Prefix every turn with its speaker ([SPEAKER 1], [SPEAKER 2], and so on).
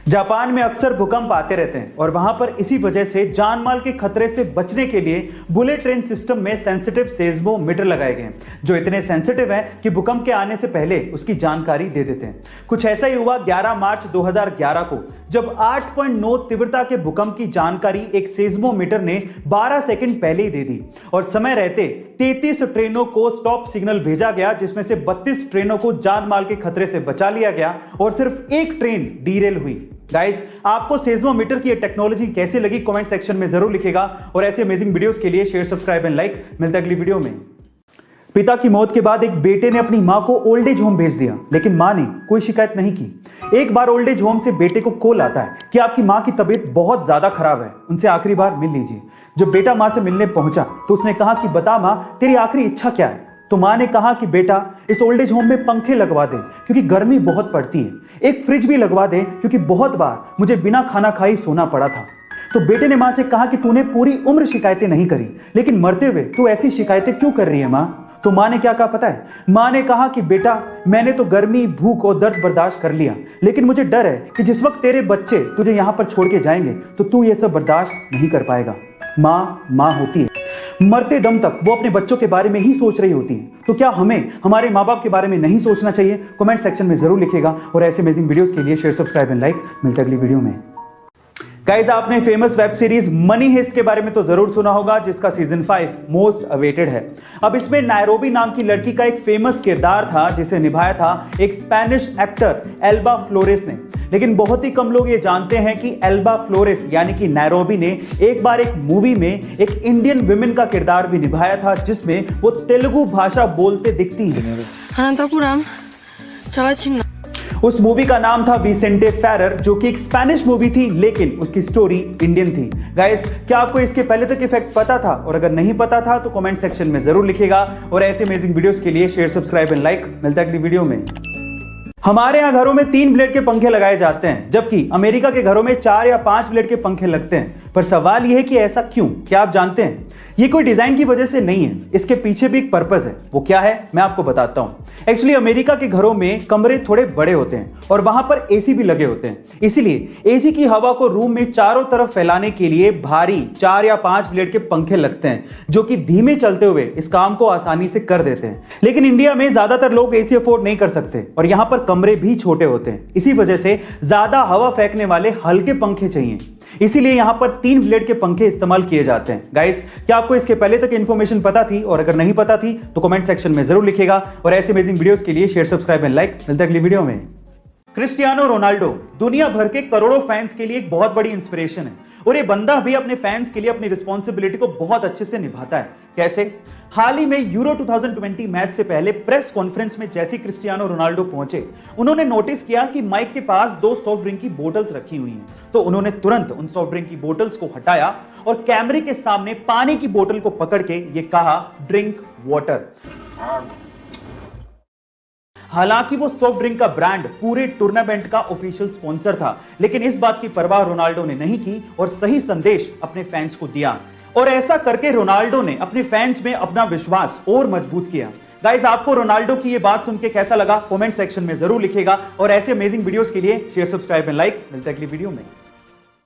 [SPEAKER 1] Japan में अक्सर भूकंप आते रहते हैं और वहां पर इसी वजह से जान माल के खतरे से बचने के लिए बुलेट ट्रेन सिस्टम में सेंसिटिव सेस्मोमीटर लगाए गए हैं, जो इतने सेंसिटिव हैं कि भूकंप के आने से पहले उसकी जानकारी दे देते हैं। कुछ ऐसा ही हुआ 11 मार्च 2011 को, जब 8.9 तीव्रता के भूकंप की जानकारी एक सेस्मोमीटर ने 12 सेकंड पहले ही दे दी और समय रहते 33 ट्रेनों को स्टॉप सिग्नल भेजा गया, जिसमें से 32 ट्रेनों को जान माल के खतरे से बचा लिया गया और सिर्फ एक ट्रेन डीरेल हुई। गाइस, आपको सेस्मोमीटर की ये टेक्नोलॉजी कैसे लगी कमेंट सेक्शन में जरूर लिखिएगा और ऐसे अमेजिंग वीडियोस के लिए शेयर, सब्सक्राइब एंड लाइक। मिलता है अगली वीडियो में। पिता की मौत के बाद एक बेटे ने अपनी मां को ओल्ड एज होम भेज दिया, लेकिन मां ने कोई शिकायत नहीं की। एक बार ओल्ड एज होम से बेटे को कॉल आता है कि आपकी मां की तबीयत बहुत ज्यादा खराब है, उनसे आखिरी बार मिल लीजिए। जब बेटा मां से मिलने पहुंचा तो उसने कहा कि बता मां, तेरी आखिरी इच्छा क्या है? तो मां ने कहा कि बेटा, इस ओल्ड एज होम में पंखे लगवा दे क्योंकि गर्मी बहुत पड़ती है, एक फ्रिज भी लगवा दे क्योंकि बहुत बार मुझे बिना खाना खाए सोना पड़ा था। तो बेटे ने मां से कहा कि तूने पूरी उम्र शिकायतें नहीं करी, लेकिन मरते हुए तू ऐसी शिकायतें क्यों कर रही है मां? तो मां ने क्या कहा पता है? मां ने कहा कि बेटा, मैंने तो गर्मी, भूख और दर्द बर्दाश्त कर लिया, लेकिन मुझे डर है कि जिस वक्त तेरे बच्चे तुझे यहां पर छोड़ के जाएंगे तो तू ये सब बर्दाश्त नहीं कर पाएगा। मां होती है, मरते दम तक वो अपने बच्चों के बारे में ही सोच रही होती है। तो क्या हमें हमारे माँ बाप के बारे में नहीं सोचना चाहिए? कमेंट सेक्शन में जरूर लिखिएगा और ऐसे अमेजिंग वीडियोस के लिए शेयर, सब्सक्राइब एंड लाइक। मिलते हैं अगली वीडियो में। गाइस, आपने famous web series Money Heist के बारे में तो जरूर सुना होगा, जिसका सीजन 5 मोस्ट अवेटेड है। अब इसमें नायरोबी नाम की लड़की का एक फेमस किरदार था, जिसे निभाया था एक स्पेनिश एक्टर एल्बा फ्लोरेस ने। लेकिन बहुत ही कम लोग ये जानते हैं कि एल्बा फ्लोरेस यानी कि नायरोबी ने एक बार एक मूवी में एक इंडियन विमेन का किरदार भी निभाया था, जिसमें वो तेलुगु भाषा बोलते दिखती हैं। उस मूवी का नाम था विसेंटे फेरर, जो कि एक स्पेनिश मूवी थी, लेकिन उसकी स्टोरी इंडियन थी। गाइस, क्या आपको इसके पहले तक इफेक्ट पता था? और अगर नहीं पता था तो कमेंट सेक्शन में जरूर लिखिएगा और ऐसे अमेजिंग वीडियोस के लिए शेयर, सब्सक्राइब एंड लाइक। मिलता है अगली वीडियो में। हमारे यहाँ घरों में 3 ब्लेड के पंखे लगाए जाते हैं, जबकि अमेरिका के घरों में 4 या 5 ब्लेड के पंखे लगते हैं। पर सवाल यह है कि ऐसा क्यों? क्या आप जानते हैं? ये कोई डिजाइन की वजह से नहीं है, इसके पीछे भी एक पर्पस है। वो क्या है, मैं आपको बताता हूं। एक्चुअली अमेरिका के घरों में कमरे थोड़े बड़े होते हैं और वहां पर एसी भी लगे होते हैं, इसीलिए एसी की हवा को रूम में चारों तरफ फैलाने के लिए भारी 4 या 5 ब्लेड के पंखे लगते हैं, जो कि धीमे चलते हुए इस काम को आसानी से कर देते हैं। लेकिन इंडिया में ज्यादातर लोग एसी अफोर्ड नहीं कर सकते और यहां पर कमरे भी छोटे होते हैं, इसी वजह से ज्यादा हवा फेंकने वाले हल्के पंखे चाहिए। इसीलिए यहां पर 3 ब्लेड के पंखे इस्तेमाल किए जाते हैं। गाइस, क्या आपको इसके पहले तक इंफॉर्मेशन पता थी? और अगर नहीं पता थी तो कमेंट सेक्शन में जरूर लिखिएगा और ऐसे अमेजिंग वीडियोस के लिए शेयर, सब्सक्राइब एंड लाइक। मिलते हैं अगली वीडियो में। क्रिस्टियानो रोनाल्डो दुनिया भर के करोड़ों फैंस के लिए एक बहुत बड़ी इंस्पिरेशन है और ये बंदा भी अपने फैंस के लिए अपनी रिस्पॉन्सिबिलिटी को बहुत अच्छे से निभाता है। कैसे? हाल ही में यूरो 2020 मैच से पहले प्रेस कॉन्फ्रेंस में जैसे क्रिस्टियानो रोनाल्डो पहुंचे, उन्होंने नोटिस किया कि माइक के पास 2 सॉफ्ट ड्रिंक की बोतल्स रखी हुई हैं। तो उन्होंने तुरंत उन सॉफ्ट ड्रिंक की बोतल्स को हटाया और कैमरे के सामने पानी की बोतल को पकड़ के ये कहा, ड्रिंक वाटर। हालांकि वो सॉफ्ट ड्रिंक का ब्रांड पूरे टूर्नामेंट का ऑफिशियल स्पॉन्सर था, लेकिन इस बात की परवाह रोनाल्डो ने नहीं की और सही संदेश अपने फैंस को दिया। और ऐसा करके रोनाल्डो ने अपने फैंस में अपना विश्वास और मजबूत किया। गाइस, आपको रोनाल्डो की ये बात सुन के कैसा लगा? कमेंट सेक्शन में जरूर लिखिएगा और ऐसे अमेजिंग वीडियोस के लिए शेयर, सब्सक्राइब एंड लाइक। मिलते हैं अगली वीडियो में।